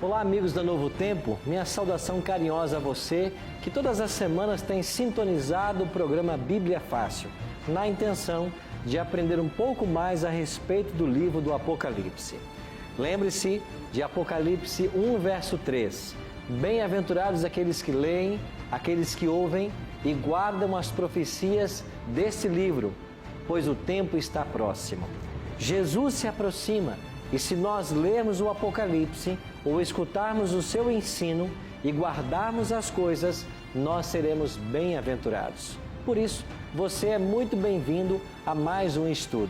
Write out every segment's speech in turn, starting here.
Olá, amigos da Novo Tempo, minha saudação carinhosa a você que todas as semanas tem sintonizado o programa Bíblia Fácil, na intenção de aprender um pouco mais a respeito do livro do Apocalipse. Lembre-se de Apocalipse 1, verso 3. Bem-aventurados aqueles que leem, aqueles que ouvem e guardam as profecias desse livro, pois o tempo está próximo. Jesus se aproxima e se nós lermos o Apocalipse ou escutarmos o seu ensino e guardarmos as coisas, nós seremos bem-aventurados. Por isso, você é muito bem-vindo a mais um estudo.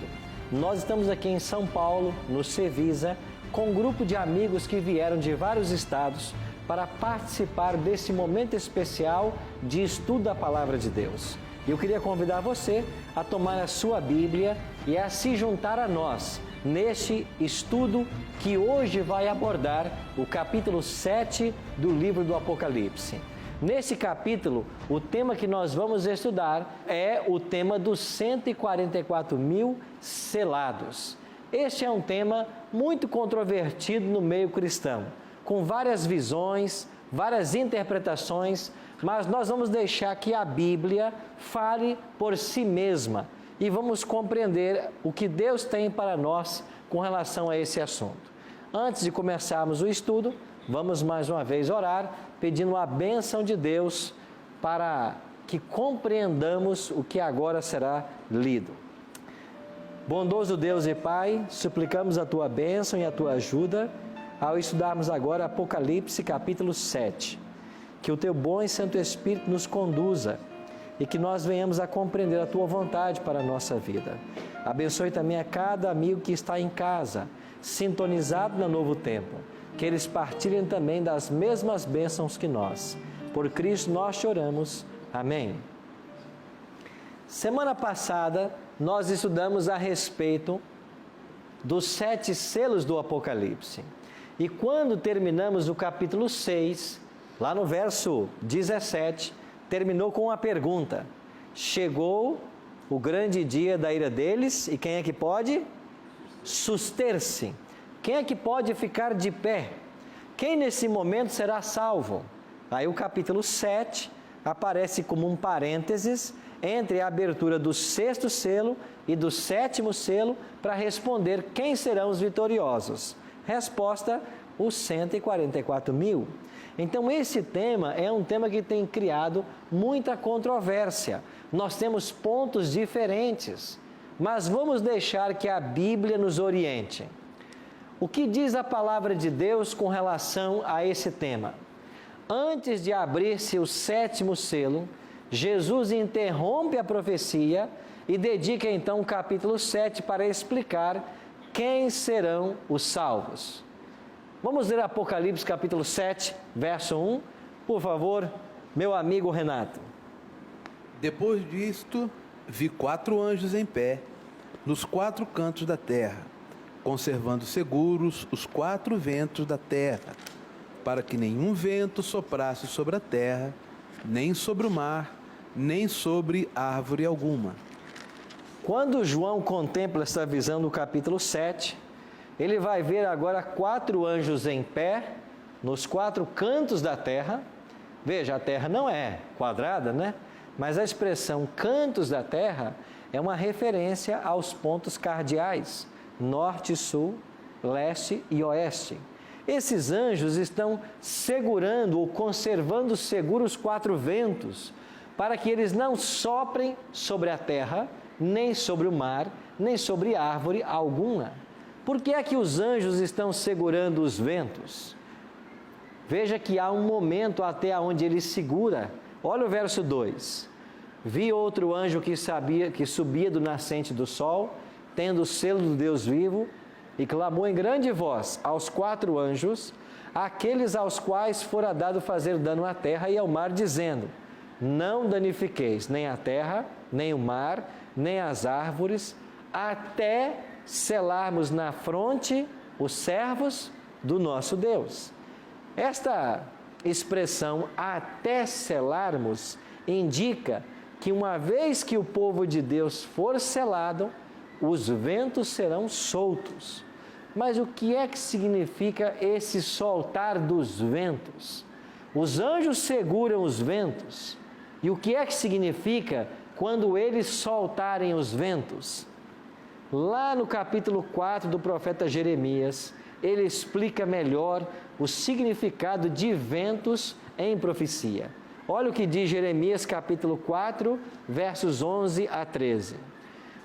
Nós estamos aqui em São Paulo, no Cevisa, com um grupo de amigos que vieram de vários estados para participar desse momento especial de estudo da Palavra de Deus. Eu queria convidar você a tomar a sua Bíblia e a se juntar a nós neste estudo que hoje vai abordar o capítulo 7 do livro do Apocalipse. Nesse capítulo, o tema que nós vamos estudar é o tema dos 144 mil selados. Este é um tema muito controvertido no meio cristão, com várias visões, várias interpretações, mas nós vamos deixar que a Bíblia fale por si mesma e vamos compreender o que Deus tem para nós com relação a esse assunto. Antes de começarmos o estudo, vamos mais uma vez orar, pedindo a bênção de Deus para que compreendamos o que agora será lido. Bondoso Deus e Pai, suplicamos a Tua bênção e a Tua ajuda ao estudarmos agora Apocalipse capítulo 7. Que o Teu bom e Santo Espírito nos conduza e que nós venhamos a compreender a Tua vontade para a nossa vida. Abençoe também a cada amigo que está em casa, sintonizado no Novo Tempo, que eles partilhem também das mesmas bênçãos que nós. Por Cristo nós te oramos. Amém. Semana passada, nós estudamos a respeito dos 7 selos do Apocalipse. E quando terminamos o capítulo 6, lá no verso 17, terminou com uma pergunta: chegou o grande dia da ira deles, e quem é que pode suster-se? Quem é que pode ficar de pé? Quem nesse momento será salvo? Aí o capítulo 7 aparece como um parênteses entre a abertura do 6º selo e do 7º selo para responder quem serão os vitoriosos. Resposta: os 144 mil. Então esse tema é um tema que tem criado muita controvérsia. Nós temos pontos diferentes, mas vamos deixar que a Bíblia nos oriente. O que diz a palavra de Deus com relação a esse tema? Antes de abrir-se o 7º selo, Jesus interrompe a profecia e dedica então o capítulo 7 para explicar quem serão os salvos. Vamos ler Apocalipse capítulo 7, verso 1. Por favor, meu amigo Renato. Depois disto, vi 4 anjos em pé, nos 4 cantos da terra, conservando seguros os 4 ventos da terra, para que nenhum vento soprasse sobre a terra, nem sobre o mar, nem sobre árvore alguma. Quando João contempla essa visão do capítulo 7, ele vai ver agora 4 anjos em pé, nos 4 cantos da terra. Veja, a terra não é quadrada, né? Mas a expressão cantos da terra é uma referência aos pontos cardeais, norte, sul, leste e oeste. Esses anjos estão segurando ou conservando seguros os 4 ventos, para que eles não soprem sobre a terra, nem sobre o mar, nem sobre árvore alguma. Por que é que os anjos estão segurando os ventos? Veja que há um momento até onde ele segura. Olha o verso 2. Vi outro anjo que subia do nascente do sol, tendo o selo do Deus vivo, e clamou em grande voz aos 4 anjos, aqueles aos quais fora dado fazer dano à terra e ao mar, dizendo: não danifiqueis nem a terra, nem o mar, nem as árvores, até selarmos na fronte os servos do nosso Deus. Esta expressão, até selarmos, indica que uma vez que o povo de Deus for selado, os ventos serão soltos. Mas o que é que significa esse soltar dos ventos? Os anjos seguram os ventos. E o que é que significa quando eles soltarem os ventos? Lá no capítulo 4 do profeta Jeremias, ele explica melhor o significado de ventos em profecia. Olha o que diz Jeremias capítulo 4, versos 11 a 13.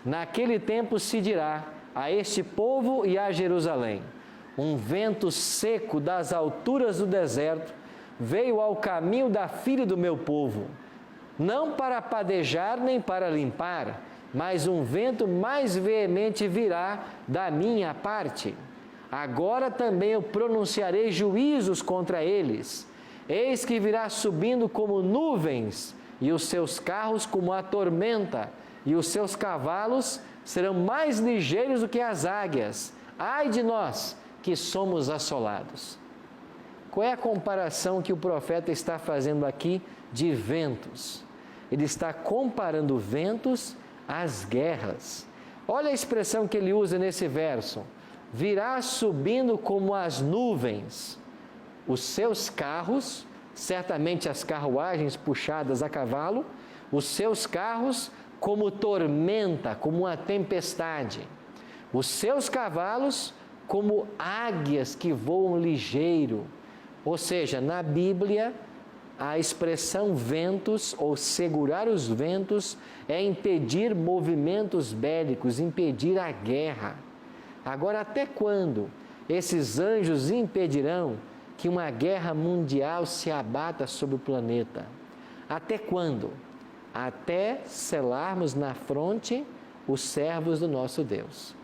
Naquele tempo se dirá a este povo e a Jerusalém: um vento seco das alturas do deserto veio ao caminho da filha do meu povo, não para padejar nem para limpar, mas um vento mais veemente virá da minha parte. Agora também eu pronunciarei juízos contra eles. Eis que virá subindo como nuvens, e os seus carros como a tormenta, e os seus cavalos serão mais ligeiros do que as águias. Ai de nós, que somos assolados. Qual é a comparação que o profeta está fazendo aqui de ventos? Ele está comparando ventos às guerras. Olha a expressão que ele usa nesse verso: virá subindo como as nuvens, os seus carros, certamente as carruagens puxadas a cavalo, os seus carros como tormenta, como uma tempestade, os seus cavalos como águias que voam ligeiro. Ou seja, na Bíblia, a expressão ventos, ou segurar os ventos, é impedir movimentos bélicos, impedir a guerra. Agora, até quando esses anjos impedirão que uma guerra mundial se abata sobre o planeta? Até quando? Até selarmos na fronte os servos do nosso Deus.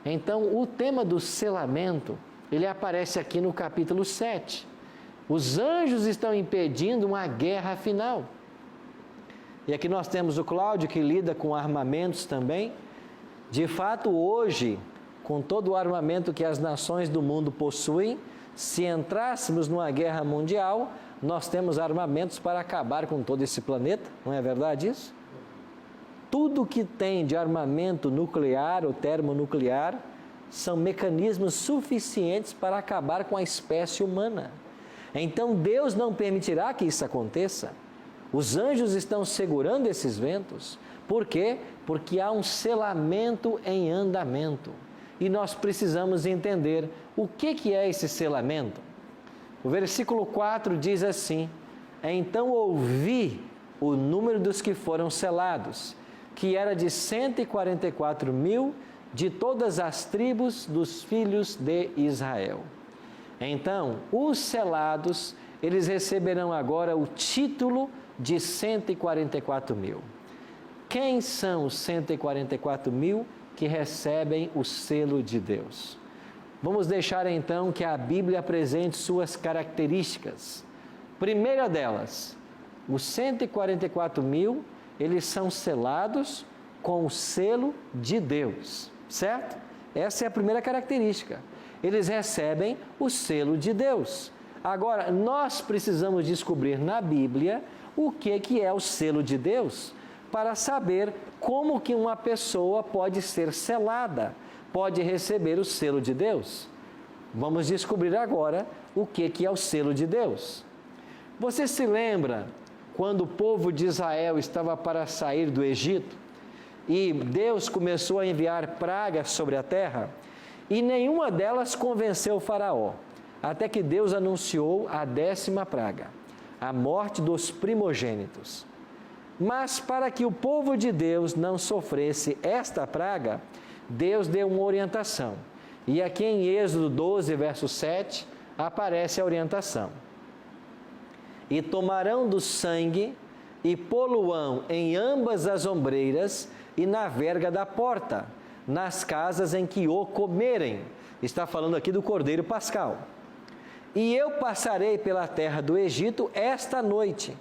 Então, o tema do selamento, ele aparece aqui no capítulo 7. Os anjos estão impedindo uma guerra final. E aqui nós temos o Cláudio, que lida com armamentos também. De fato, hoje, com todo o armamento que as nações do mundo possuem, se entrássemos numa guerra mundial, nós temos armamentos para acabar com todo esse planeta. Não é verdade isso? Tudo que tem de armamento nuclear ou termonuclear são mecanismos suficientes para acabar com a espécie humana. Então Deus não permitirá que isso aconteça. Os anjos estão segurando esses ventos. Por quê? Porque há um selamento em andamento. E nós precisamos entender o que é esse selamento. O versículo 4 diz assim: então ouvi o número dos que foram selados, que era de 144.000 de todas as tribos dos filhos de Israel. Então, os selados, eles receberão agora o título de 144.000. Quem são os 144.000 que recebem o selo de Deus? Vamos deixar então que a Bíblia apresente suas características. Primeira delas, os 144.000, eles são selados com o selo de Deus, certo? Essa é a primeira característica. Eles recebem o selo de Deus. Agora, nós precisamos descobrir na Bíblia o que é o selo de Deus, para saber como que uma pessoa pode ser selada, pode receber o selo de Deus. Vamos descobrir agora o que é o selo de Deus. Você se lembra quando o povo de Israel estava para sair do Egito e Deus começou a enviar pragas sobre a terra? E nenhuma delas convenceu o faraó, até que Deus anunciou a 10ª praga, a morte dos primogênitos. Mas para que o povo de Deus não sofresse esta praga, Deus deu uma orientação. E aqui em Êxodo 12, verso 7, aparece a orientação. E tomarão do sangue e pô-lo-ão em ambas as ombreiras e na verga da porta, nas casas em que o comerem. Está falando aqui do Cordeiro Pascal. E eu passarei pela terra do Egito esta noite,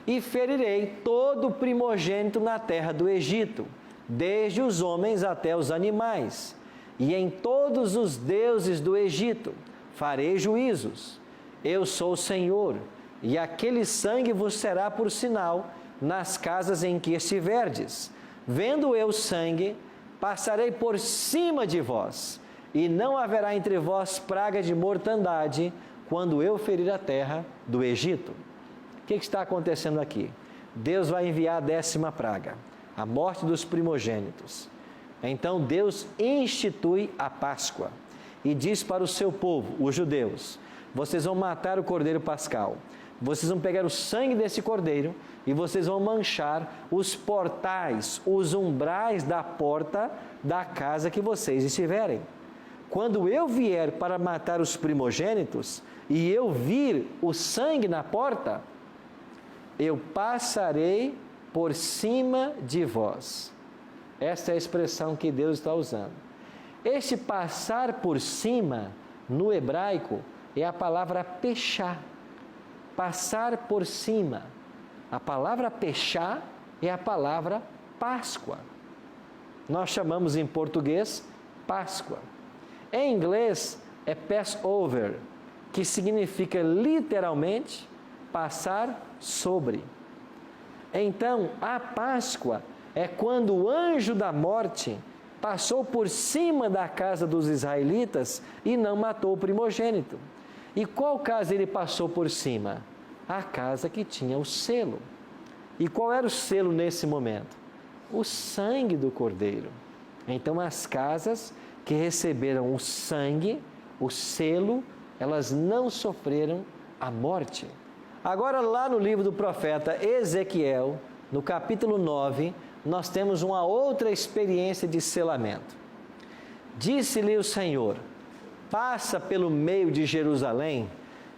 e ferirei todo o primogênito na terra do Egito, desde os homens até os animais, e em todos os deuses do Egito farei juízos. Eu sou o Senhor, e aquele sangue vos será por sinal nas casas em que estiverdes. Vendo eu sangue, passarei por cima de vós, e não haverá entre vós praga de mortandade, quando eu ferir a terra do Egito. O que está acontecendo aqui? Deus vai enviar a 10ª praga, a morte dos primogênitos. Então Deus institui a Páscoa e diz para o seu povo, os judeus: vocês vão matar o cordeiro pascal, vocês vão pegar o sangue desse cordeiro e vocês vão manchar os portais, os umbrais da porta da casa que vocês estiverem. Quando eu vier para matar os primogênitos e eu vir o sangue na porta, eu passarei por cima de vós. Essa é a expressão que Deus está usando. Este passar por cima, no hebraico, é a palavra pechá. Passar por cima. A palavra pechá é a palavra Páscoa. Nós chamamos em português Páscoa. Em inglês é Passover, que significa literalmente passar sobre. Então, a Páscoa é quando o anjo da morte passou por cima da casa dos israelitas e não matou o primogênito. E qual casa ele passou por cima? A casa que tinha o selo. E qual era o selo nesse momento? O sangue do cordeiro. Então, as casas que receberam o sangue, o selo, elas não sofreram a morte. Agora, lá no livro do profeta Ezequiel, no capítulo 9, nós temos uma outra experiência de selamento. Disse-lhe o Senhor: passa pelo meio de Jerusalém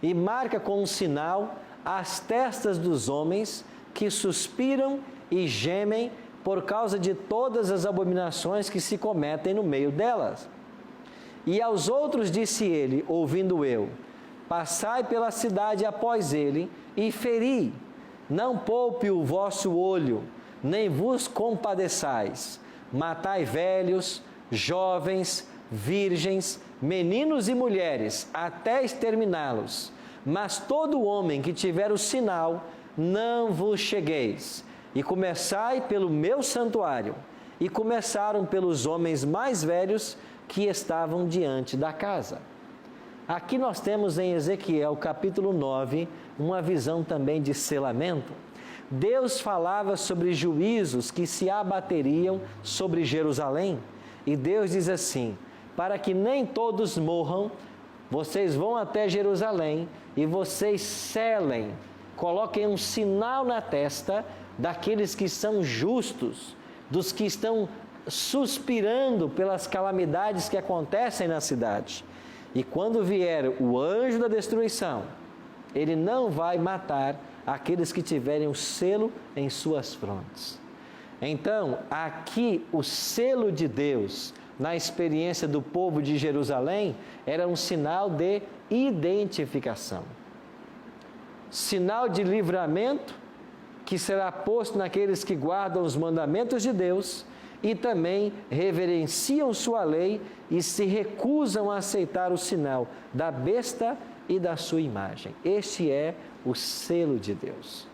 e marca com um sinal as testas dos homens que suspiram e gemem por causa de todas as abominações que se cometem no meio delas. E aos outros disse ele, ouvindo eu: passai pela cidade após ele e feri, não poupe o vosso olho, nem vos compadeçais, matai velhos, jovens, virgens, meninos e mulheres, até exterminá-los. Mas todo homem que tiver o sinal, não vos chegueis. E começai pelo meu santuário. E começaram pelos homens mais velhos que estavam diante da casa. Aqui nós temos em Ezequiel capítulo 9, uma visão também de selamento. Deus falava sobre juízos que se abateriam sobre Jerusalém. E Deus diz assim: para que nem todos morram, vocês vão até Jerusalém e vocês selem, coloquem um sinal na testa daqueles que são justos, dos que estão suspirando pelas calamidades que acontecem na cidade. E quando vier o anjo da destruição, ele não vai matar aqueles que tiverem o selo em suas frontes. Então, aqui o selo de Deus, na experiência do povo de Jerusalém, era um sinal de identificação. Sinal de livramento que será posto naqueles que guardam os mandamentos de Deus e também reverenciam sua lei e se recusam a aceitar o sinal da besta e da sua imagem. Este é o selo de Deus.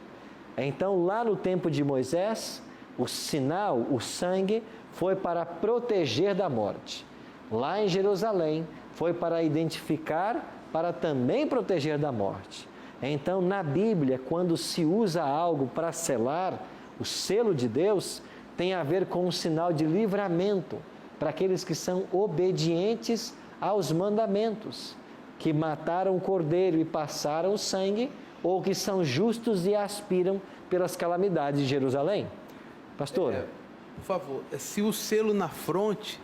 Então, lá no tempo de Moisés, o sinal, o sangue, foi para proteger da morte. Lá em Jerusalém, foi para identificar, para também proteger da morte. Então, na Bíblia, quando se usa algo para selar, o selo de Deus tem a ver com um sinal de livramento para aqueles que são obedientes aos mandamentos, que mataram o cordeiro e passaram o sangue, ou que são justos e aspiram pelas calamidades de Jerusalém. Pastor? Por favor, se o selo na fronte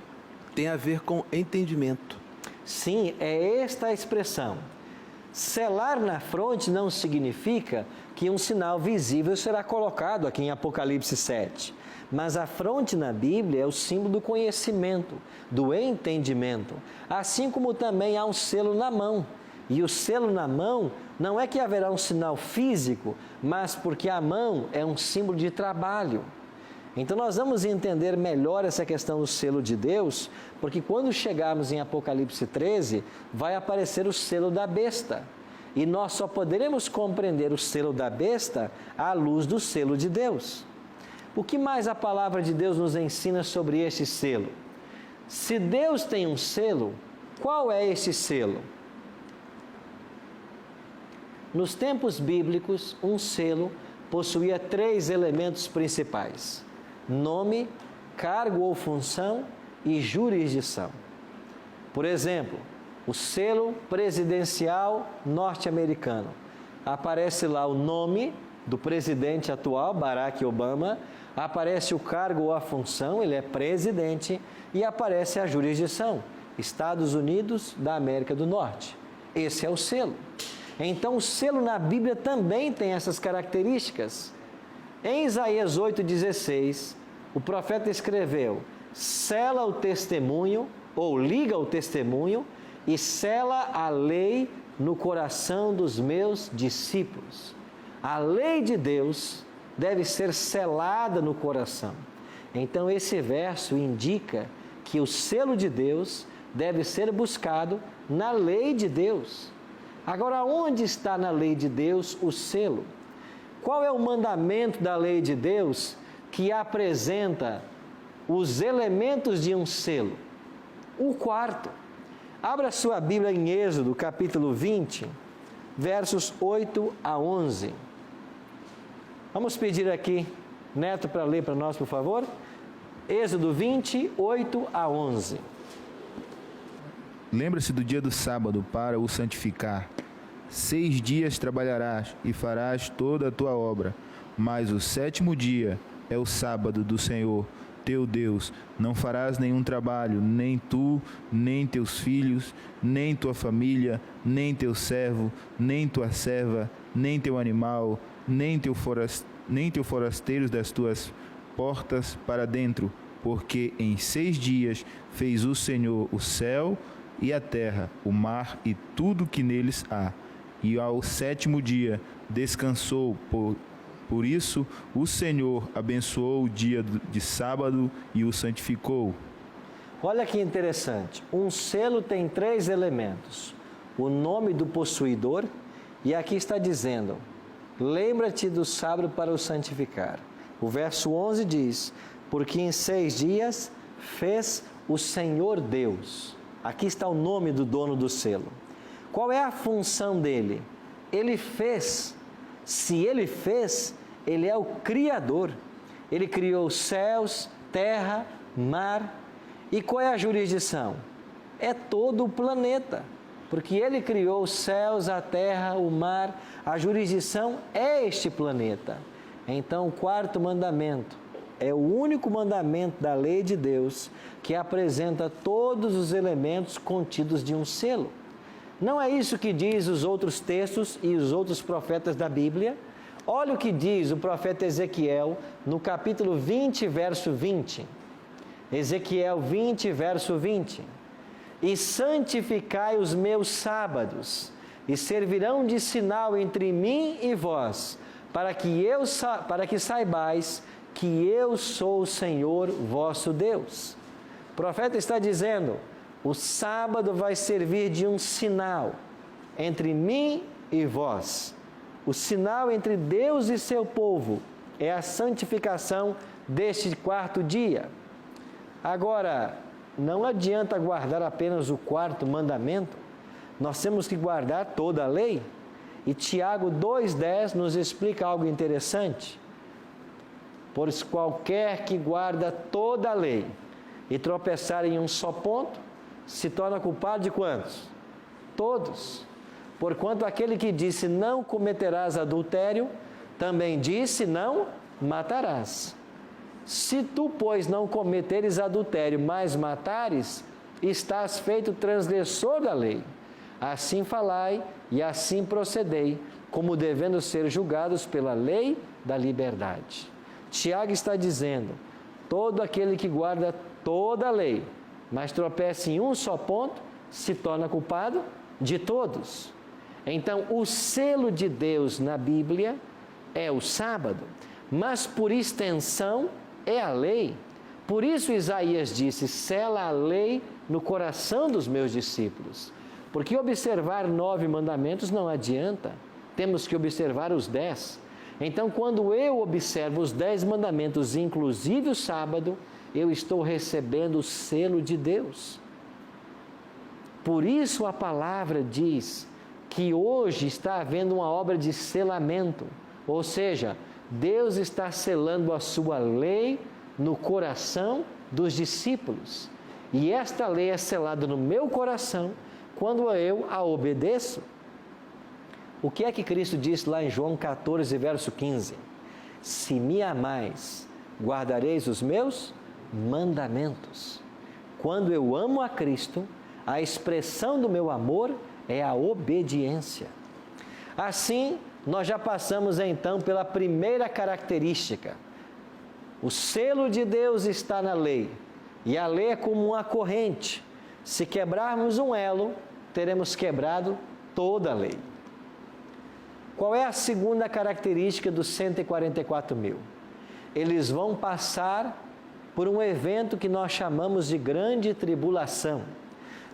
tem a ver com entendimento. Sim, é esta a expressão. Selar na fronte não significa que um sinal visível será colocado aqui em Apocalipse 7. Mas a fronte na Bíblia é o símbolo do conhecimento, do entendimento. Assim como também há um selo na mão. E o selo na mão não é que haverá um sinal físico, mas porque a mão é um símbolo de trabalho. Então nós vamos entender melhor essa questão do selo de Deus, porque quando chegarmos em Apocalipse 13, vai aparecer o selo da besta. E nós só poderemos compreender o selo da besta à luz do selo de Deus. O que mais a palavra de Deus nos ensina sobre este selo? Se Deus tem um selo, qual é esse selo? Nos tempos bíblicos, um selo possuía 3 elementos principais: nome, cargo ou função e jurisdição. Por exemplo, o selo presidencial norte-americano. Aparece lá o nome do presidente atual, Barack Obama, aparece o cargo ou a função, ele é presidente, e aparece a jurisdição, Estados Unidos da América do Norte. Esse é o selo. Então, o selo na Bíblia também tem essas características. Em Isaías 8,16, o profeta escreveu: sela o testemunho, ou liga o testemunho, e sela a lei no coração dos meus discípulos. A lei de Deus deve ser selada no coração. Então, esse verso indica que o selo de Deus deve ser buscado na lei de Deus. Agora, onde está na lei de Deus o selo? Qual é o mandamento da lei de Deus que apresenta os elementos de um selo? O quarto. Abra sua Bíblia em Êxodo, capítulo 20, versos 8 a 11. Vamos pedir aqui, Neto, para ler para nós, por favor? Êxodo 20, 8 a 11. Lembra-se do dia do sábado para o santificar. 6 dias trabalharás e farás toda a tua obra, mas o 7º dia é o sábado do Senhor, teu Deus. Não farás nenhum trabalho, nem tu, nem teus filhos, nem tua família, nem teu servo, nem tua serva, nem teu animal, nem teu forasteiros das tuas portas para dentro, porque em 6 dias fez o Senhor o céu e a terra, o mar e tudo que neles há. E ao 7º dia descansou. Por isso o Senhor abençoou o dia de sábado e o santificou. Olha que interessante. Um selo tem 3 elementos: o nome do possuidor, e aqui está dizendo: lembra-te do sábado para o santificar. O verso 11 diz: porque em 6 dias fez o Senhor Deus. Aqui está o nome do dono do selo. Qual é a função dele? Ele fez. Se ele fez, ele é o Criador. Ele criou céus, terra, mar. E qual é a jurisdição? É todo o planeta. Porque ele criou os céus, a terra, o mar. A jurisdição é este planeta. Então, o 4º mandamento é o único mandamento da lei de Deus que apresenta todos os elementos contidos de um selo. Não é isso que diz os outros textos e os outros profetas da Bíblia? Olha o que diz o profeta Ezequiel no capítulo 20, verso 20. Ezequiel 20, verso 20. E santificai os meus sábados, e servirão de sinal entre mim e vós, para que saibais que eu sou o Senhor vosso Deus. O profeta está dizendo: o sábado vai servir de um sinal entre mim e vós. O sinal entre Deus e seu povo é a santificação deste 4º dia. Agora, não adianta guardar apenas o 4º mandamento, nós temos que guardar toda a lei. E Tiago 2,10 nos explica algo interessante. Pois qualquer que guarda toda a lei e tropeçar em um só ponto, se torna culpado de quantos? Todos. Porquanto aquele que disse não cometerás adultério, também disse não matarás. Se tu, pois, não cometeres adultério, mas matares, estás feito transgressor da lei. Assim falai e assim procedei, como devendo ser julgados pela lei da liberdade. Tiago está dizendo: todo aquele que guarda toda a lei, mas tropeça em um só ponto, se torna culpado de todos. Então, o selo de Deus na Bíblia é o sábado, mas por extensão é a lei. Por isso Isaías disse: sela a lei no coração dos meus discípulos. Porque observar 9 mandamentos não adianta, temos que observar os 10. Então, quando eu observo os 10 mandamentos, inclusive o sábado, eu estou recebendo o selo de Deus. Por isso a palavra diz que hoje está havendo uma obra de selamento, ou seja, Deus está selando a sua lei no coração dos discípulos. E esta lei é selada no meu coração quando eu a obedeço. O que é que Cristo disse lá em João 14, verso 15? Se me amais, guardareis os meus mandamentos. Quando eu amo a Cristo, a expressão do meu amor é a obediência. Assim, nós já passamos então pela primeira característica. O selo de Deus está na lei, e a lei é como uma corrente. Se quebrarmos um elo, teremos quebrado toda a lei. Qual é a segunda característica dos 144 mil? Eles vão passar por um evento que nós chamamos de grande tribulação.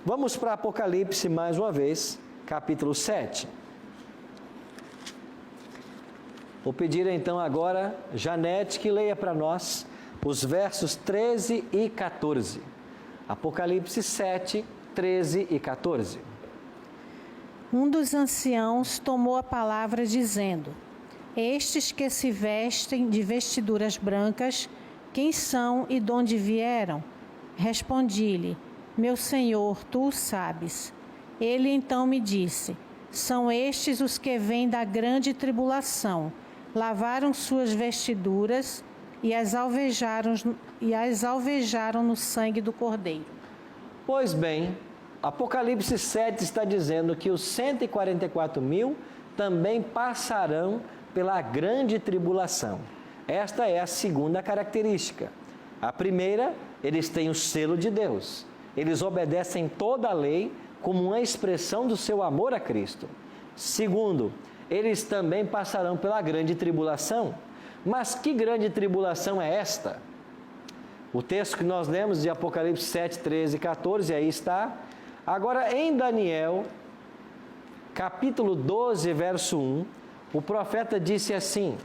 Vamos para Apocalipse mais uma vez, capítulo 7. Vou pedir então agora, Janete, que leia para nós os versos 13 e 14. Apocalipse 7, 13 e 14. Um dos anciãos tomou a palavra dizendo: estes que se vestem de vestiduras brancas, quem são e de onde vieram? Respondi-lhe: meu Senhor, tu o sabes. Ele então me disse: são estes os que vêm da grande tribulação, lavaram suas vestiduras e as alvejaram no sangue do Cordeiro. Pois bem, Apocalipse 7 está dizendo que os 144 mil também passarão pela grande tribulação. Esta é a segunda característica. A primeira, eles têm o selo de Deus. Eles obedecem toda a lei como uma expressão do seu amor a Cristo. Segundo, eles também passarão pela grande tribulação. Mas que grande tribulação é esta? O texto que nós lemos de Apocalipse 7, 13 e 14, aí está. Agora, em Daniel, capítulo 12, verso 1, o profeta disse assim: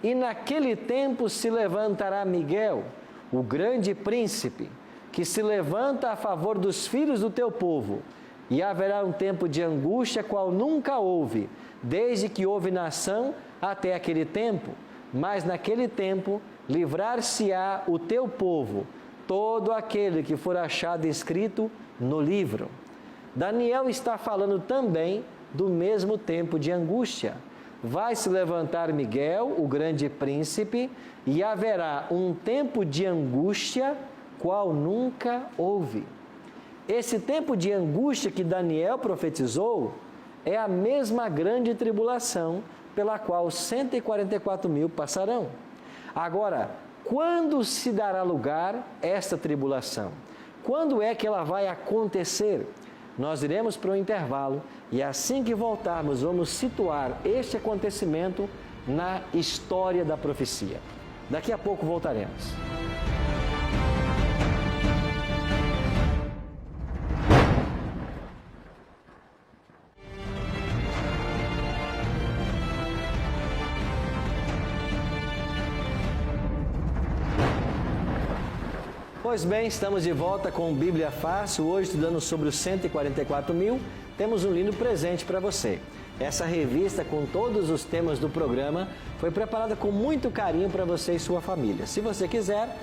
e naquele tempo se levantará Miguel, o grande príncipe, que se levanta a favor dos filhos do teu povo, e haverá um tempo de angústia qual nunca houve, desde que houve nação até aquele tempo. Mas naquele tempo livrar-se-á o teu povo, todo aquele que for achado escrito no livro. Daniel está falando também do mesmo tempo de angústia. Vai se levantar Miguel, o grande príncipe, e haverá um tempo de angústia qual nunca houve. Esse tempo de angústia que Daniel profetizou é a mesma grande tribulação pela qual os 144 mil passarão. Agora, quando se dará lugar esta tribulação? Quando é que ela vai acontecer? Nós iremos para o intervalo e assim que voltarmos vamos situar este acontecimento na história da profecia. Daqui a pouco voltaremos. Pois bem, estamos de volta com Bíblia Fácil, hoje estudando sobre os 144 mil. Temos um lindo presente para você. Essa revista com todos os temas do programa foi preparada com muito carinho para você e sua família. Se você quiser,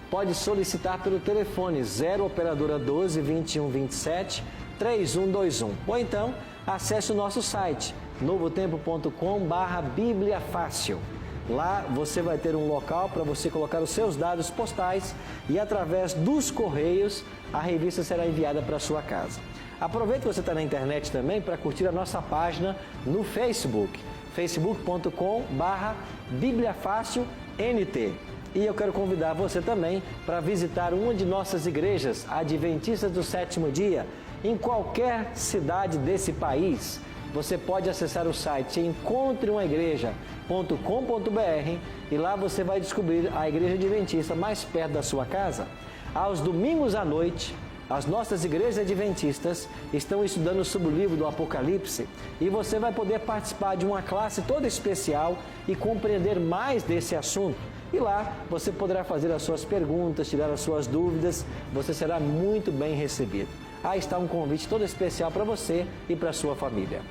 pode solicitar pelo telefone 0 operadora 12 21 27 3121. Ou então, acesse o nosso site novotempo.com/Bíblia Fácil. Lá você vai ter um local para você colocar os seus dados postais e através dos correios a revista será enviada para a sua casa. Aproveite que você está na internet também para curtir a nossa página no Facebook, facebook.com/BíbliaFácilNT. E eu quero convidar você também para visitar uma de nossas igrejas adventistas do sétimo dia em qualquer cidade desse país. Você pode acessar o site encontreumaigreja.com.br e lá você vai descobrir a igreja adventista mais perto da sua casa. Aos domingos à noite, as nossas igrejas adventistas estão estudando sobre o livro do Apocalipse e você vai poder participar de uma classe toda especial e compreender mais desse assunto. E lá você poderá fazer as suas perguntas, tirar as suas dúvidas, você será muito bem recebido. Aí está um convite todo especial para você e para a sua família.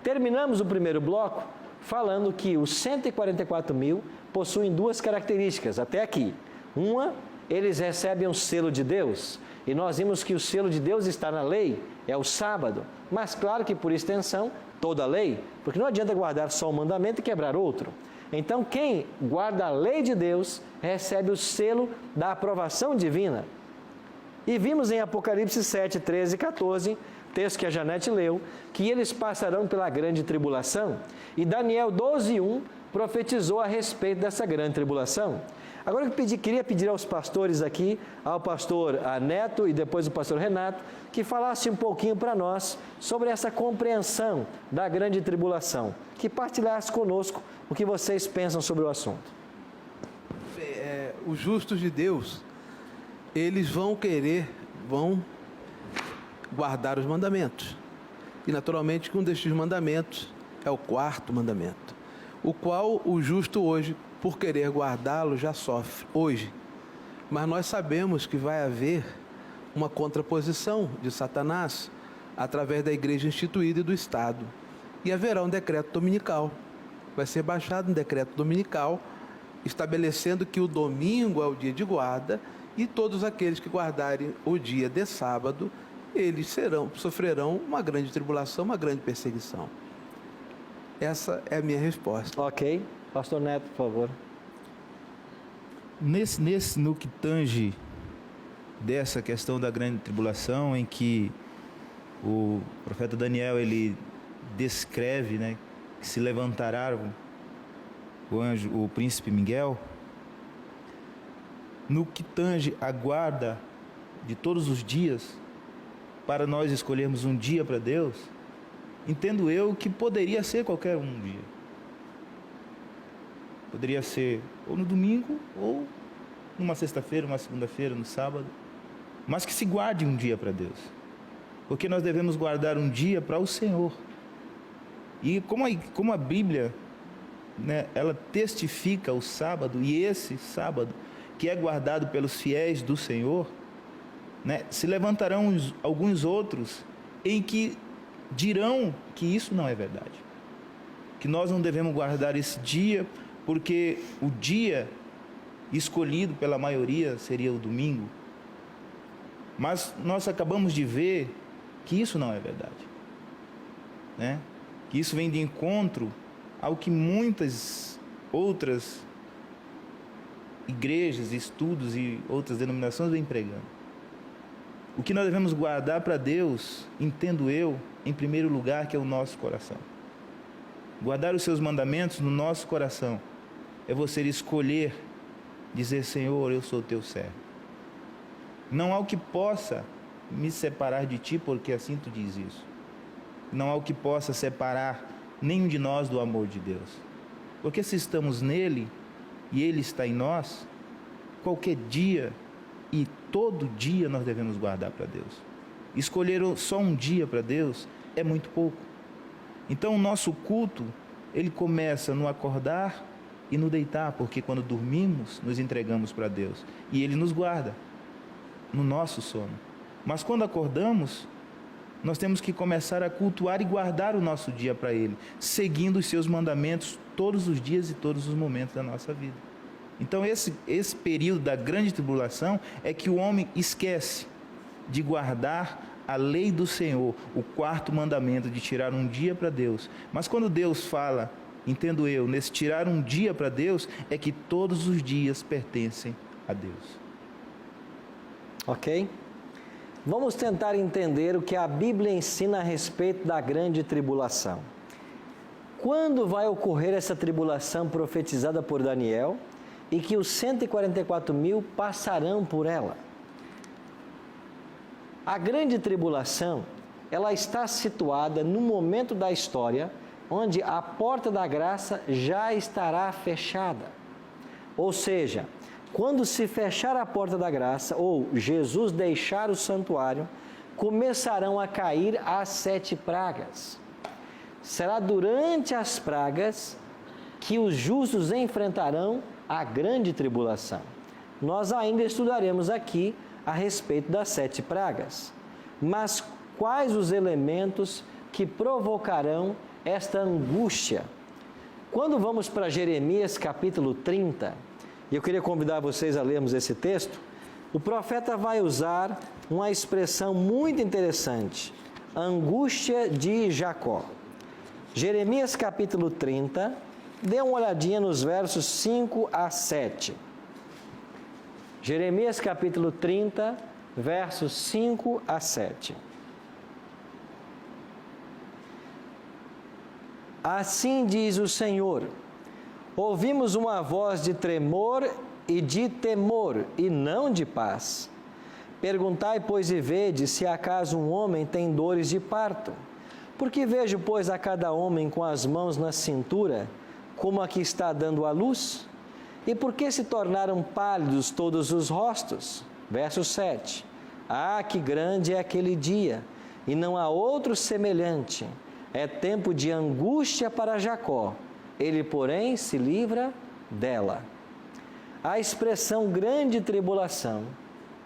Terminamos o primeiro bloco falando que os 144 mil possuem duas características até aqui. Uma, eles recebem um selo de Deus, e nós vimos que o selo de Deus está na lei, é o sábado, mas claro que por extensão, toda a lei, porque não adianta guardar só um mandamento e quebrar outro. Então quem guarda a lei de Deus recebe o selo da aprovação divina. E vimos em Apocalipse 7, 13 e 14, texto que a Janete leu, que eles passarão pela grande tribulação. E Daniel 12, 1 profetizou a respeito dessa grande tribulação. Agora eu queria pedir aos pastores aqui, ao pastor Neto e depois o pastor Renato, que falasse um pouquinho para nós sobre essa compreensão da grande tribulação, que partilhasse conosco o que vocês pensam sobre o assunto. Os justos de Deus, eles vão guardar os mandamentos. E naturalmente que um destes mandamentos é o quarto mandamento, o qual o justo hoje, por querer guardá-lo, já sofre hoje. Mas nós sabemos que vai haver uma contraposição de Satanás através da igreja instituída e do Estado. E haverá um decreto dominical. Vai ser baixado um decreto dominical estabelecendo que o domingo é o dia de guarda e todos aqueles que guardarem o dia de sábado, eles sofrerão uma grande tribulação, uma grande perseguição. Essa é a minha resposta. Ok. Pastor Neto, por favor. No que tange dessa questão da grande tribulação, em que o profeta Daniel ele descreve, né, que se levantará o príncipe Miguel, no que tange a guarda de todos os dias, para nós escolhermos um dia para Deus, entendo eu que poderia ser qualquer um dia. Poderia ser ou no domingo, ou numa sexta-feira, uma segunda-feira, no sábado. Mas que se guarde um dia para Deus. Porque nós devemos guardar um dia para o Senhor. E como a Bíblia, né, ela testifica o sábado, e esse sábado, que é guardado pelos fiéis do Senhor, né, se levantarão alguns outros em que dirão que isso não é verdade. Que nós não devemos guardar esse dia, porque o dia escolhido pela maioria seria o domingo. Mas nós acabamos de ver que isso não é verdade, né? Que isso vem de encontro ao que muitas outras igrejas, estudos e outras denominações vêm pregando. O que nós devemos guardar para Deus, entendo eu, em primeiro lugar, que é o nosso coração. Guardar os seus mandamentos no nosso coração é você escolher dizer: Senhor, eu sou teu servo. Não há o que possa me separar de ti, porque assim tu diz isso. Não há o que possa separar nenhum de nós do amor de Deus. Porque se estamos nele e ele está em nós, qualquer dia e todo dia nós devemos guardar para Deus. Escolher só um dia para Deus é muito pouco. Então o nosso culto, ele começa no acordar e no deitar, porque quando dormimos, nos entregamos para Deus. E Ele nos guarda no nosso sono. Mas quando acordamos, nós temos que começar a cultuar e guardar o nosso dia para Ele, seguindo os seus mandamentos todos os dias e todos os momentos da nossa vida. Então esse período da grande tribulação é que o homem esquece de guardar a lei do Senhor, o quarto mandamento de tirar um dia para Deus. Mas quando Deus fala, entendo eu, nesse tirar um dia para Deus, é que todos os dias pertencem a Deus. Ok? Vamos tentar entender o que a Bíblia ensina a respeito da grande tribulação. Quando vai ocorrer essa tribulação profetizada por Daniel e que os 144 mil passarão por ela? A grande tribulação, ela está situada no momento da história onde a porta da graça já estará fechada. Ou seja, quando se fechar a porta da graça, ou Jesus deixar o santuário, começarão a cair as 7 pragas. Será durante as pragas que os justos enfrentarão a grande tribulação. Nós ainda estudaremos aqui a respeito das 7 pragas. Mas quais os elementos que provocarão esta angústia? Quando vamos para Jeremias capítulo 30, e eu queria convidar vocês a lermos esse texto, o profeta vai usar uma expressão muito interessante, angústia de Jacó. Jeremias capítulo 30, dê uma olhadinha nos versos 5 a 7. Jeremias capítulo 30, versos 5 a 7. Assim diz o Senhor: ouvimos uma voz de tremor e de temor, e não de paz. Perguntai, pois, e vede se acaso um homem tem dores de parto. Porque vejo, pois, a cada homem com as mãos na cintura, como a que está dando à luz? E por que se tornaram pálidos todos os rostos? Verso 7. Ah, que grande é aquele dia, e não há outro semelhante. É tempo de angústia para Jacó, ele, porém, se livra dela. A expressão grande tribulação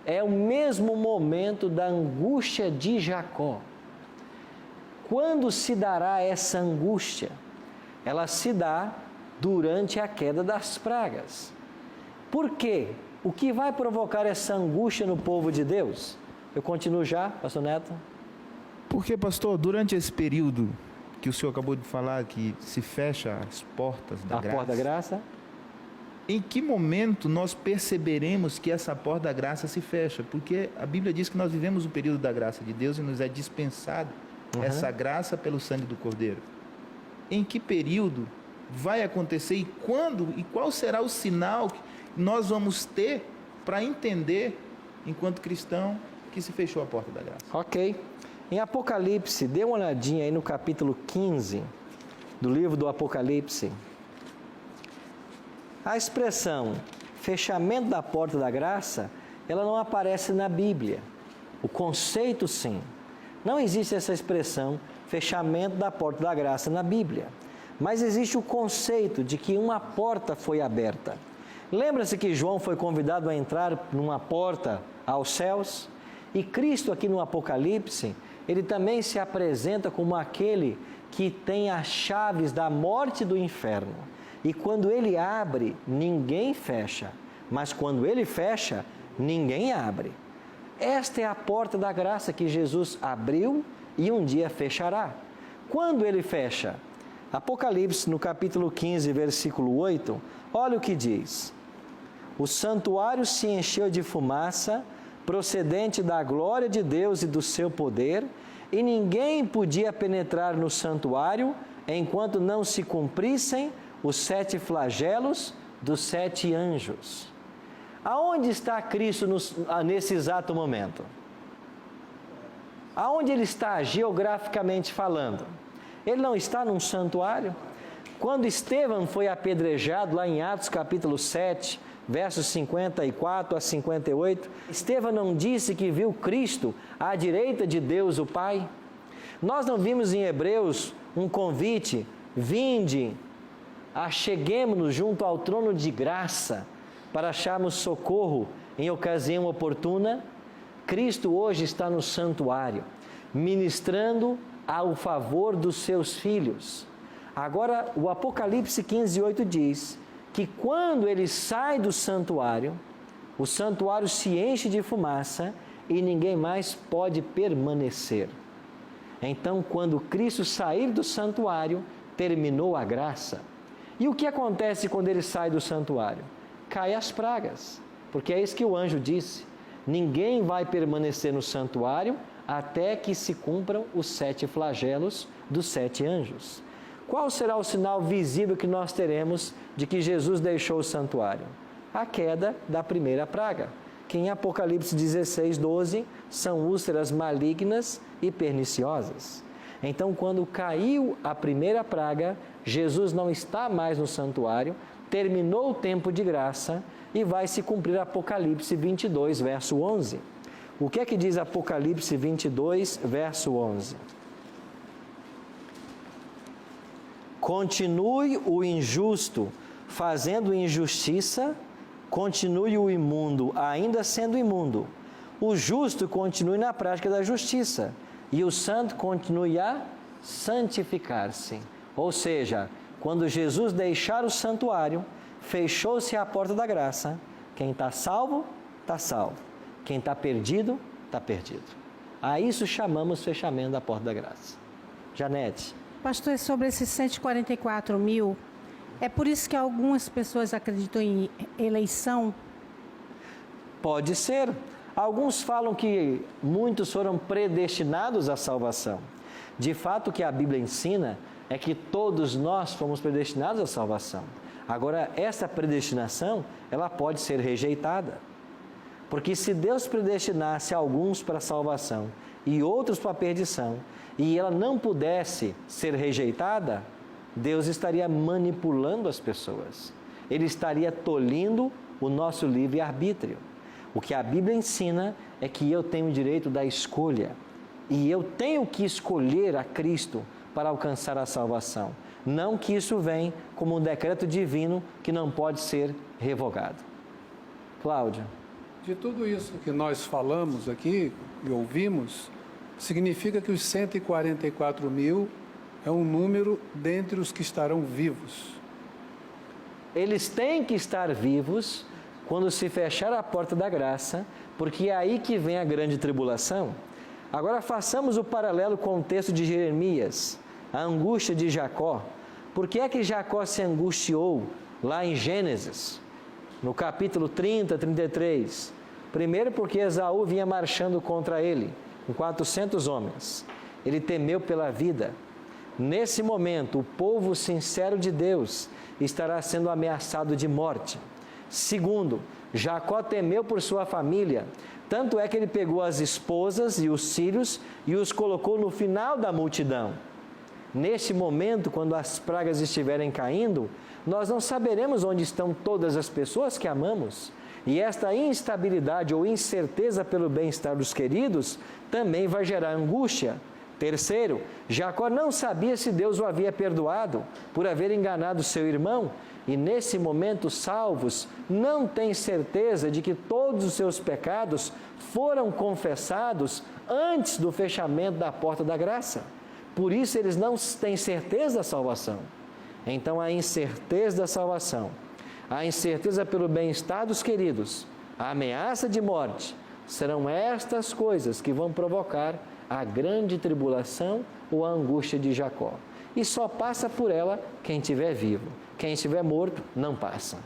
é o mesmo momento da angústia de Jacó. Quando se dará essa angústia? Ela se dá durante a queda das pragas. Por quê? O que vai provocar essa angústia no povo de Deus? Eu continuo já, pastor Neto? Porque, pastor, durante esse período que o senhor acabou de falar, que se fecha as portas da graça... A porta da graça? Em que momento nós perceberemos que essa porta da graça se fecha? Porque a Bíblia diz que nós vivemos o período da graça de Deus e nos é dispensado essa graça pelo sangue do Cordeiro. Em que período vai acontecer e quando e qual será o sinal que nós vamos ter para entender, enquanto cristão, que se fechou a porta da graça? Ok. Em Apocalipse, dê uma olhadinha aí no capítulo 15 do livro do Apocalipse. A expressão fechamento da porta da graça, ela não aparece na Bíblia. O conceito, sim. Não existe essa expressão fechamento da porta da graça na Bíblia. Mas existe o conceito de que uma porta foi aberta. Lembra-se que João foi convidado a entrar numa porta aos céus? E Cristo aqui no Apocalipse, ele também se apresenta como aquele que tem as chaves da morte e do inferno. E quando ele abre, ninguém fecha. Mas quando ele fecha, ninguém abre. Esta é a porta da graça que Jesus abriu e um dia fechará. Quando ele fecha? Apocalipse, no capítulo 15, versículo 8, olha o que diz. O santuário se encheu de fumaça, procedente da glória de Deus e do seu poder, e ninguém podia penetrar no santuário, enquanto não se cumprissem os 7 flagelos dos 7 anjos. Aonde está Cristo nesse exato momento? Aonde ele está geograficamente falando? Ele não está num santuário? Quando Estevão foi apedrejado, lá em Atos capítulo 7, versos 54 a 58, Estevão não disse que viu Cristo à direita de Deus o Pai? Nós não vimos em Hebreus um convite, vinde, acheguemo-nos junto ao trono de graça, para acharmos socorro em ocasião oportuna? Cristo hoje está no santuário, ministrando ao favor dos seus filhos. Agora, o Apocalipse 15:8 diz que quando ele sai do santuário, o santuário se enche de fumaça e ninguém mais pode permanecer. Então, quando Cristo sair do santuário, terminou a graça. E o que acontece quando ele sai do santuário? Cai as pragas, porque é isso que o anjo disse. Ninguém vai permanecer no santuário até que se cumpram os 7 flagelos dos 7 anjos. Qual será o sinal visível que nós teremos de que Jesus deixou o santuário? A queda da primeira praga, que em Apocalipse 16:12 são úlceras malignas e perniciosas. Então, quando caiu a primeira praga, Jesus não está mais no santuário, terminou o tempo de graça e vai se cumprir Apocalipse 22, verso 11. O que é que diz Apocalipse 22, verso 11? Continue o injusto, fazendo injustiça, continue o imundo ainda sendo imundo. O justo continue na prática da justiça e o santo continue a santificar-se. Ou seja, quando Jesus deixar o santuário, fechou-se a porta da graça. Quem está salvo, está salvo. Quem está perdido, está perdido. A isso chamamos fechamento da porta da graça. Janete. Pastor, sobre esses 144 mil, é por isso que algumas pessoas acreditam em eleição? Pode ser. Alguns falam que muitos foram predestinados à salvação. De fato, o que a Bíblia ensina é que todos nós fomos predestinados à salvação. Agora, essa predestinação, ela pode ser rejeitada. Porque se Deus predestinasse alguns para a salvação e outros para a perdição, e ela não pudesse ser rejeitada, Deus estaria manipulando as pessoas. Ele estaria tolhindo o nosso livre-arbítrio. O que a Bíblia ensina é que eu tenho o direito da escolha. E eu tenho que escolher a Cristo para alcançar a salvação. Não que isso venha como um decreto divino que não pode ser revogado. Cláudio. De tudo isso que nós falamos aqui e ouvimos, significa que os 144 mil é um número dentre os que estarão vivos. Eles têm que estar vivos quando se fechar a porta da graça, porque é aí que vem a grande tribulação. Agora façamos o paralelo com o texto de Jeremias, a angústia de Jacó. Por que é que Jacó se angustiou lá em Gênesis, no capítulo 30, 33? Primeiro porque Esaú vinha marchando contra ele, com 400 homens. Ele temeu pela vida. Nesse momento, o povo sincero de Deus estará sendo ameaçado de morte. Segundo, Jacó temeu por sua família, tanto é que ele pegou as esposas e os filhos e os colocou no final da multidão. Neste momento, quando as pragas estiverem caindo, nós não saberemos onde estão todas as pessoas que amamos. E esta instabilidade ou incerteza pelo bem-estar dos queridos também vai gerar angústia. Terceiro, Jacó não sabia se Deus o havia perdoado por haver enganado seu irmão. E nesse momento, salvos não têm certeza de que todos os seus pecados foram confessados antes do fechamento da porta da graça. Por isso, eles não têm certeza da salvação. Então, a incerteza da salvação, a incerteza pelo bem-estar dos queridos, a ameaça de morte, serão estas coisas que vão provocar a grande tribulação ou a angústia de Jacó. E só passa por ela quem estiver vivo. Quem estiver morto, não passa.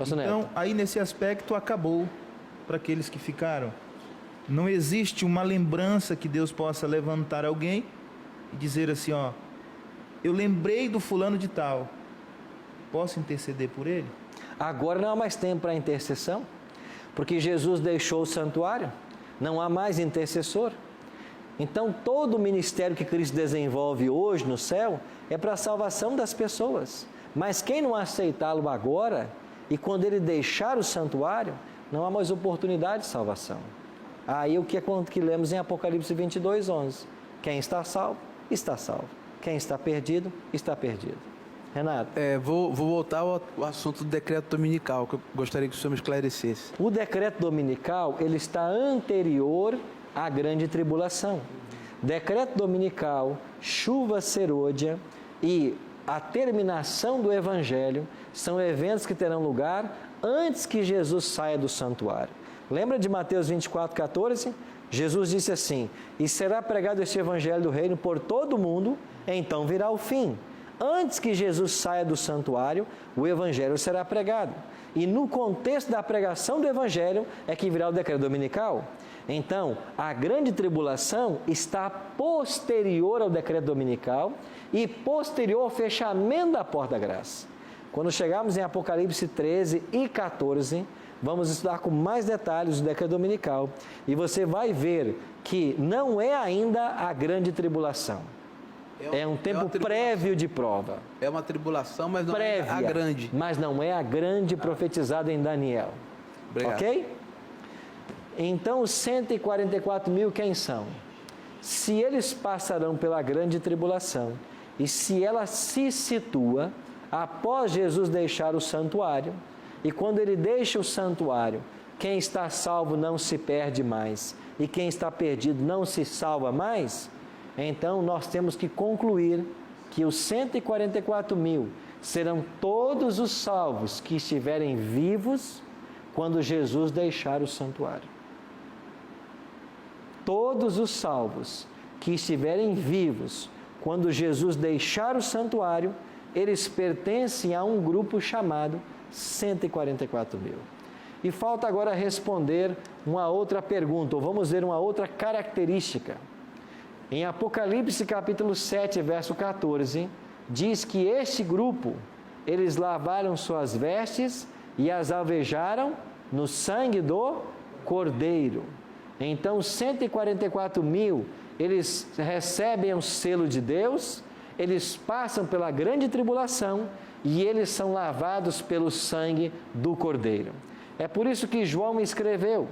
Então, Neto. Aí nesse aspecto acabou para aqueles que ficaram. Não existe uma lembrança que Deus possa levantar alguém e dizer assim, ó, eu lembrei do fulano de tal, posso interceder por ele? Agora não há mais tempo para intercessão, porque Jesus deixou o santuário, não há mais intercessor. Então todo o ministério que Cristo desenvolve hoje no céu é para a salvação das pessoas. Mas quem não aceitá-lo agora, e quando ele deixar o santuário, não há mais oportunidade de salvação. Aí o que é que lemos em Apocalipse 22, 11. Quem está salvo, está salvo. Quem está perdido, está perdido. Renato. Vou voltar ao assunto do decreto dominical, que eu gostaria que o senhor me esclarecesse. O decreto dominical, ele está anterior à grande tribulação. Decreto dominical, chuva serôdia e a terminação do Evangelho são eventos que terão lugar antes que Jesus saia do santuário. Lembra de Mateus 24, 14? Jesus disse assim, e será pregado este Evangelho do Reino por todo o mundo, então virá o fim. Antes que Jesus saia do santuário, o Evangelho será pregado. E no contexto da pregação do Evangelho é que virá o decreto dominical. Então, a grande tribulação está posterior ao decreto dominical e posterior ao fechamento da porta da graça. Quando chegarmos em Apocalipse 13 e 14, vamos estudar com mais detalhes o decreto dominical e você vai ver que não é ainda a grande tribulação. É um tempo prévio de prova. É uma tribulação, mas não é a grande. Mas não é a grande profetizada em Daniel. Obrigado. Ok? Então, os 144 mil quem são? Se eles passarão pela grande tribulação e se ela se situa após Jesus deixar o santuário. E quando ele deixa o santuário, quem está salvo não se perde mais, e quem está perdido não se salva mais. Então nós temos que concluir que os 144.000 serão todos os salvos que estiverem vivos quando Jesus deixar o santuário. Todos os salvos que estiverem vivos quando Jesus deixar o santuário, eles pertencem a um grupo chamado 144.000. E falta agora responder uma outra pergunta, ou vamos ver uma outra característica. Em Apocalipse capítulo 7, verso 14, diz que este grupo, eles lavaram suas vestes e as alvejaram no sangue do Cordeiro. Então, os 144.000, eles recebem o selo de Deus, eles passam pela grande tribulação e eles são lavados pelo sangue do Cordeiro. É por isso que João escreveu: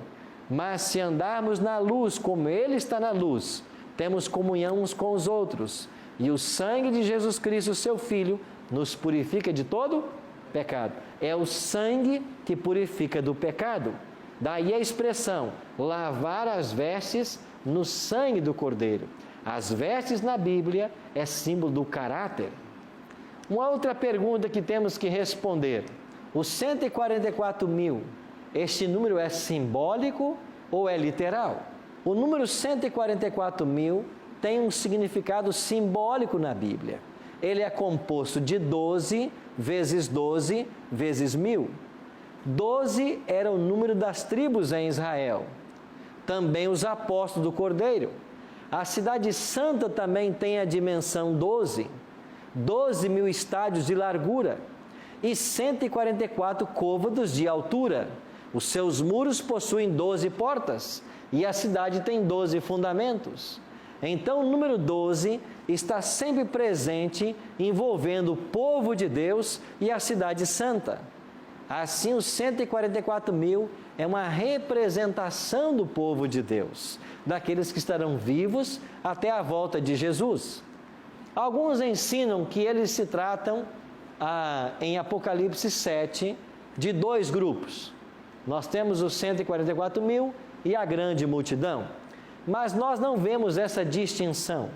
mas se andarmos na luz como Ele está na luz, temos comunhão uns com os outros, e o sangue de Jesus Cristo, seu Filho, nos purifica de todo pecado. É o sangue que purifica do pecado. Daí a expressão, lavar as vestes no sangue do Cordeiro. As vestes na Bíblia é símbolo do caráter. Uma outra pergunta que temos que responder: os 144.000, este número é simbólico ou é literal? O número 144.000 tem um significado simbólico na Bíblia. Ele é composto de 12 vezes 12 vezes 1.000. 12 era o número das tribos em Israel. Também os apóstolos do Cordeiro. A cidade santa também tem a dimensão 12. 12.000 estádios de largura e 144 côvados de altura. Os seus muros possuem 12 portas e a cidade tem 12 fundamentos. Então, o número 12 está sempre presente, envolvendo o povo de Deus e a cidade santa. Assim, os 144.000 é uma representação do povo de Deus, daqueles que estarão vivos até a volta de Jesus. Alguns ensinam que eles se tratam, em Apocalipse 7, de dois grupos. Nós temos os 144.000 e a grande multidão. Mas nós não vemos essa distinção.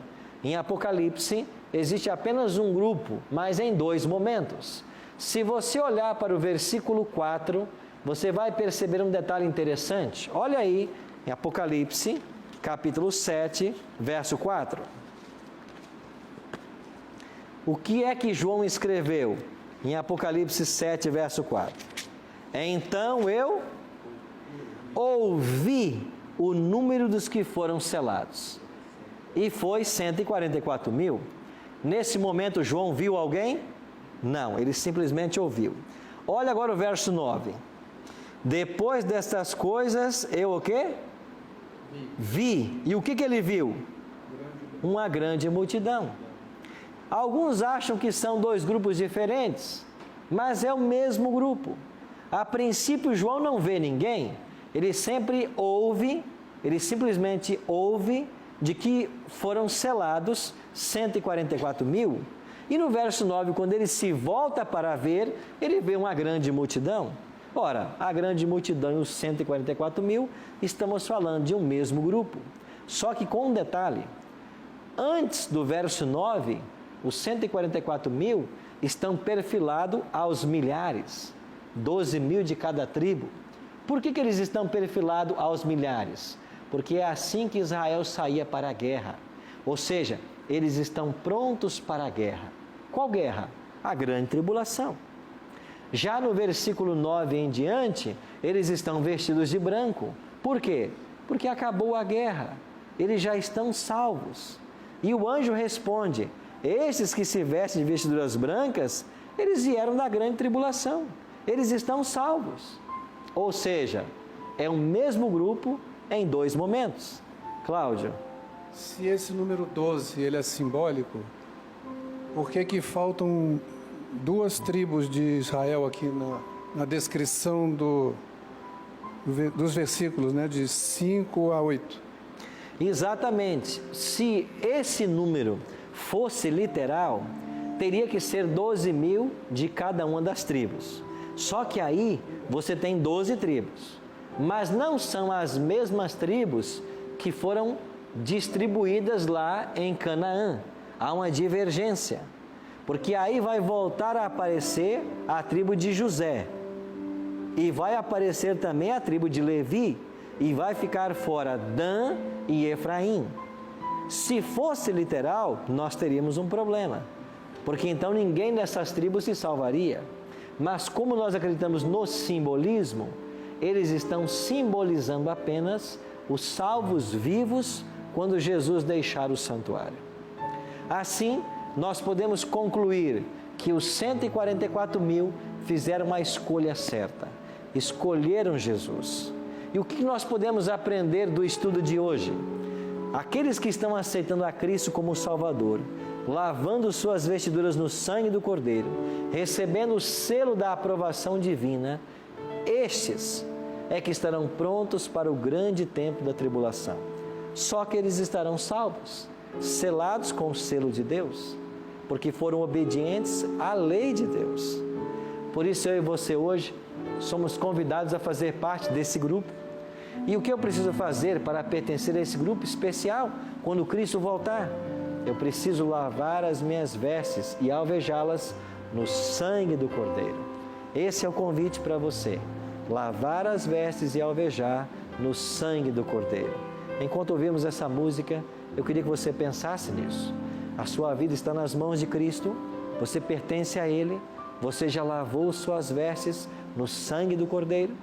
Em Apocalipse, existe apenas um grupo, mas em dois momentos. Se você olhar para o versículo 4, você vai perceber um detalhe interessante. Olha aí, em Apocalipse, capítulo 7, verso 4. O que é que João escreveu em Apocalipse 7, verso 4? Então eu ouvi o número dos que foram selados, e foi 144.000. Nesse momento, João viu alguém? Não, ele simplesmente ouviu. Olha agora o verso 9. Depois destas coisas, eu o quê? Vi. E o que ele viu? Uma grande multidão. Alguns acham que são dois grupos diferentes, mas é o mesmo grupo. A princípio, João não vê ninguém, ele simplesmente ouve de que foram selados 144.000. E no verso 9, quando ele se volta para ver, ele vê uma grande multidão. Ora, a grande multidão e os 144.000, estamos falando de um mesmo grupo. Só que com um detalhe: antes do verso 9, os 144.000 estão perfilados aos milhares, 12.000 de cada tribo. Por que eles estão perfilados aos milhares? Porque é assim que Israel saía para a guerra. Ou seja, eles estão prontos para a guerra. Qual guerra? A grande tribulação. Já no versículo 9 em diante, eles estão vestidos de branco. Por quê? Porque acabou a guerra. Eles já estão salvos. E o anjo responde: esses que se vestem de vestiduras brancas, eles vieram da grande tribulação. Eles estão salvos. Ou seja, é o mesmo grupo em dois momentos. Cláudio. Se esse número 12 ele é simbólico, por que faltam duas tribos de Israel aqui na descrição dos versículos, né, de 5 a 8? Exatamente. Se esse número fosse literal, teria que ser 12.000 de cada uma das tribos. Só que aí você tem 12 tribos, mas não são as mesmas tribos que foram distribuídas lá em Canaã. Há uma divergência, porque aí vai voltar a aparecer a tribo de José, e vai aparecer também a tribo de Levi, e vai ficar fora Dan e Efraim. Se fosse literal, nós teríamos um problema, porque então ninguém dessas tribos se salvaria. Mas como nós acreditamos no simbolismo, eles estão simbolizando apenas os salvos vivos quando Jesus deixar o santuário. Assim, nós podemos concluir que os 144.000 fizeram a escolha certa, escolheram Jesus. E o que nós podemos aprender do estudo de hoje? Aqueles que estão aceitando a Cristo como Salvador, lavando suas vestiduras no sangue do Cordeiro, recebendo o selo da aprovação divina, estes é que estarão prontos para o grande tempo da tribulação. Só que eles estarão salvos, selados com o selo de Deus, porque foram obedientes à lei de Deus. Por isso eu e você hoje somos convidados a fazer parte desse grupo. E o que eu preciso fazer para pertencer a esse grupo especial quando Cristo voltar? Eu preciso lavar as minhas vestes e alvejá-las no sangue do Cordeiro. Esse é o convite para você. Lavar as vestes e alvejar no sangue do Cordeiro. Enquanto ouvimos essa música, eu queria que você pensasse nisso. A sua vida está nas mãos de Cristo, você pertence a Ele, você já lavou suas vestes no sangue do Cordeiro?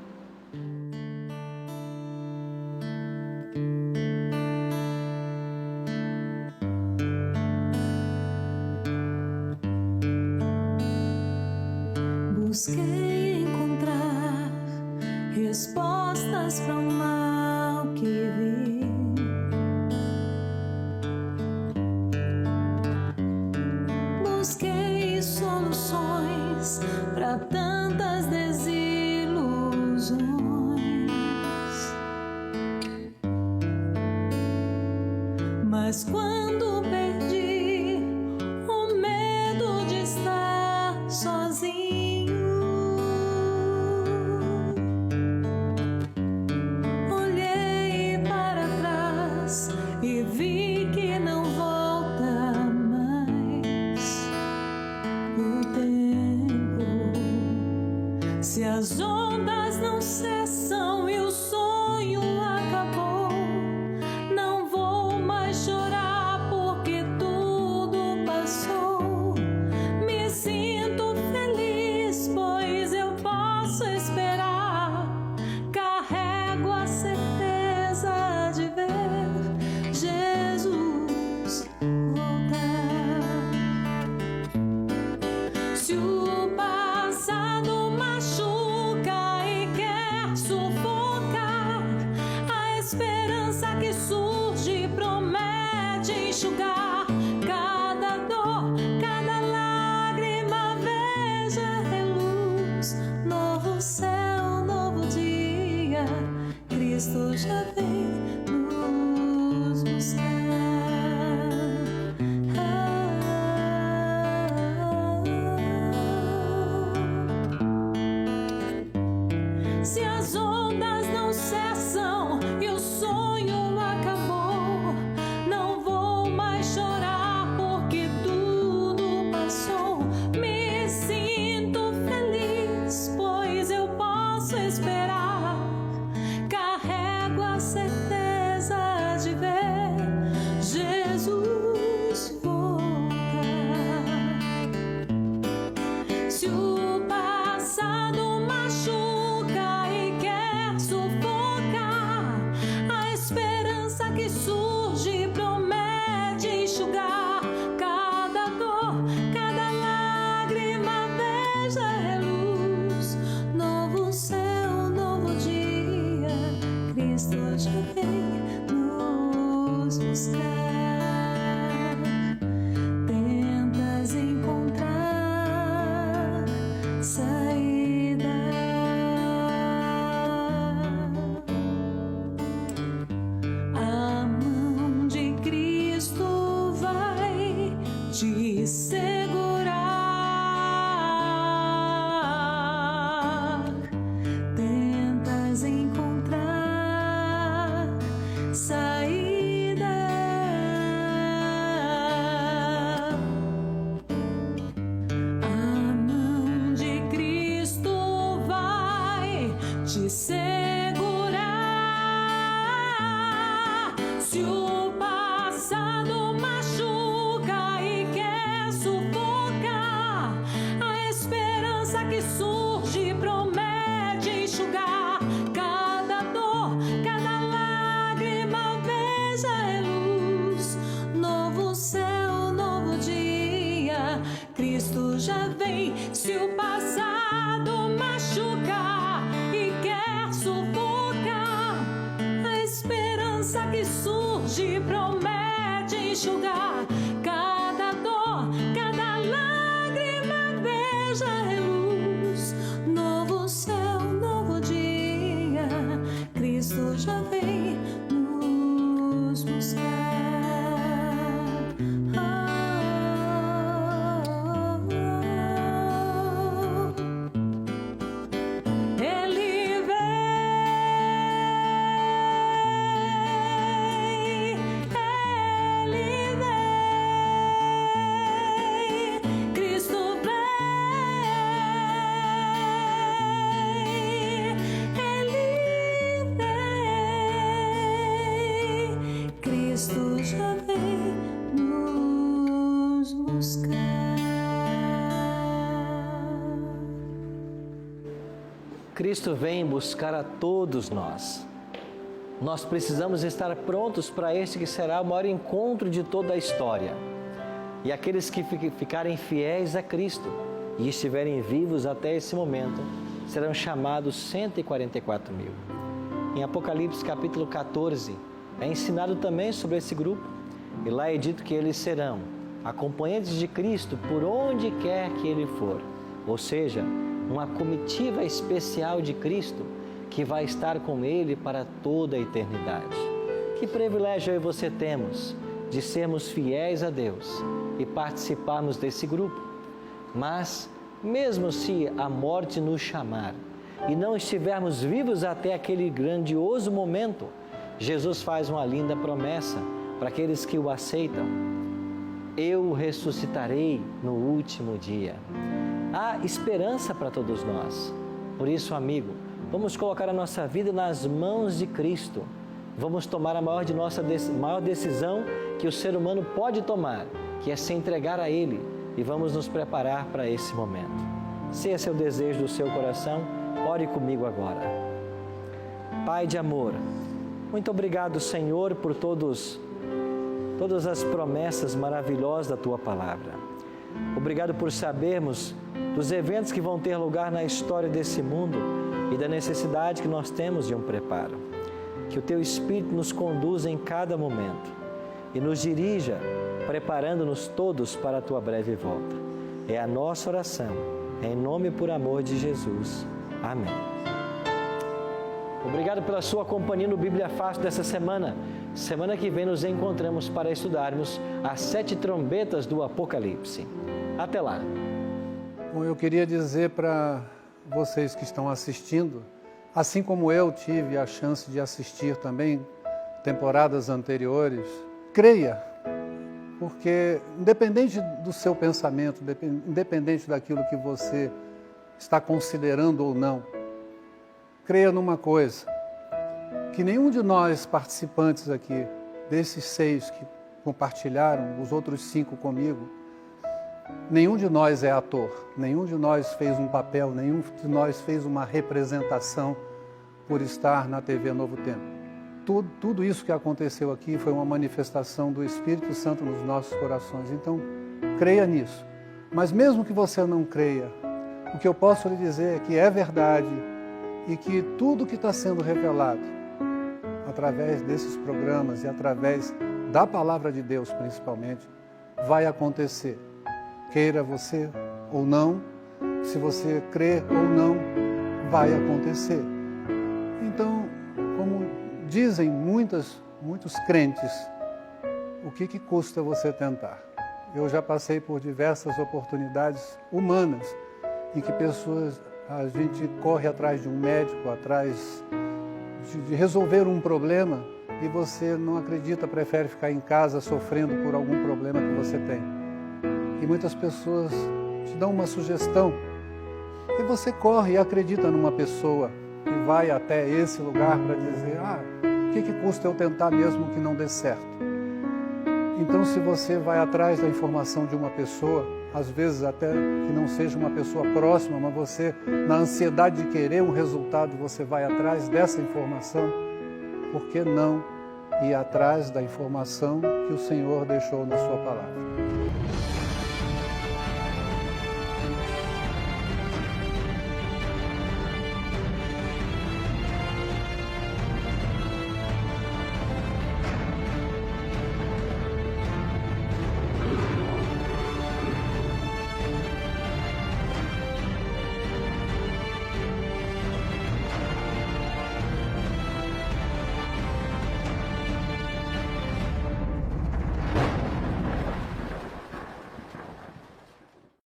Busquei encontrar respostas para o mal que vi. Busquei soluções para tantas desilusões. Mas quando perdi o medo de estar sozinho, e vi que não volta mais o tempo. Se as ondas não cessam e o sonho acabou, não vou mais chorar porque tudo passou. Me sinto feliz, pois eu posso esperar. Carrego a certeza de ver Jesus voltar. Se o passado machuca e quer sufocar, a esperança que surge promete enxugar cada dor, cada lágrima. Veja reluz, novo céu, novo dia. Cristo já vem nos buscar. Se as ondas não cessam e o sonho acabou, não vou mais chorar porque tudo passou. Me sinto feliz, pois eu posso esperar. Carrego a certeza de ver Jesus voltar. Se o passado machuca e quer sufocar, a esperança que surge promete enxugar cada dor, cada lágrima. Veja reluz, novo céu, novo dia. Cristo já vem nos buscar. Tentas encontrar saída. A mão de Cristo vai te segurar. surge, promete enxugar cada dor, cada lágrima veja reluz. Novo céu, novo dia, Cristo já vem nos buscar. Cristo já vem nos buscar. Cristo vem buscar a todos nós. Nós precisamos estar prontos para este que será o maior encontro de toda a história. E aqueles que ficarem fiéis a Cristo e estiverem vivos até esse momento, serão chamados 144 mil. Em Apocalipse capítulo 14, é ensinado também sobre esse grupo, e lá é dito que eles serão acompanhantes de Cristo por onde quer que Ele for, ou seja, uma comitiva especial de Cristo que vai estar com Ele para toda a eternidade. Que privilégio eu e você temos de sermos fiéis a Deus e participarmos desse grupo. Mas, mesmo se a morte nos chamar e não estivermos vivos até aquele grandioso momento, Jesus faz uma linda promessa para aqueles que o aceitam. Eu ressuscitarei no último dia. Há esperança para todos nós. Por isso, amigo, vamos colocar a nossa vida nas mãos de Cristo. Vamos tomar a maior decisão que o ser humano pode tomar, que é se entregar a Ele, e vamos nos preparar para esse momento. Se esse é o desejo do seu coração, ore comigo agora. Pai de amor, muito obrigado, Senhor, por todas as promessas maravilhosas da Tua Palavra. Obrigado por sabermos dos eventos que vão ter lugar na história desse mundo e da necessidade que nós temos de um preparo. Que o Teu Espírito nos conduza em cada momento e nos dirija, preparando-nos todos para a Tua breve volta. É a nossa oração, em nome e por amor de Jesus. Amém. Obrigado pela sua companhia no Bíblia Fácil dessa semana. Semana que vem nos encontramos para estudarmos as 7 trombetas do Apocalipse. Até lá! Bom, eu queria dizer para vocês que estão assistindo, assim como eu tive a chance de assistir também temporadas anteriores, creia, porque independente do seu pensamento, independente daquilo que você está considerando ou não, creia numa coisa, que nenhum de nós participantes aqui, desses 6 que compartilharam, os outros 5 comigo, nenhum de nós é ator, nenhum de nós fez um papel, nenhum de nós fez uma representação por estar na TV Novo Tempo. Tudo isso que aconteceu aqui foi uma manifestação do Espírito Santo nos nossos corações. Então, creia nisso. Mas mesmo que você não creia, o que eu posso lhe dizer é que é verdade e que tudo que está sendo revelado através desses programas e através da Palavra de Deus, principalmente, vai acontecer. Queira você ou não, se você crê ou não, vai acontecer. Então, como dizem muitos crentes, o que custa você tentar? Eu já passei por diversas oportunidades humanas em que a gente corre atrás de um médico, atrás de resolver um problema e você não acredita, prefere ficar em casa sofrendo por algum problema que você tem. E muitas pessoas te dão uma sugestão e você corre e acredita numa pessoa e vai até esse lugar para dizer, o que custa eu tentar mesmo que não dê certo? Então, se você vai atrás da informação de uma pessoa, às vezes até que não seja uma pessoa próxima, mas você, na ansiedade de querer um resultado, você vai atrás dessa informação, por que não ir atrás da informação que o Senhor deixou na sua palavra?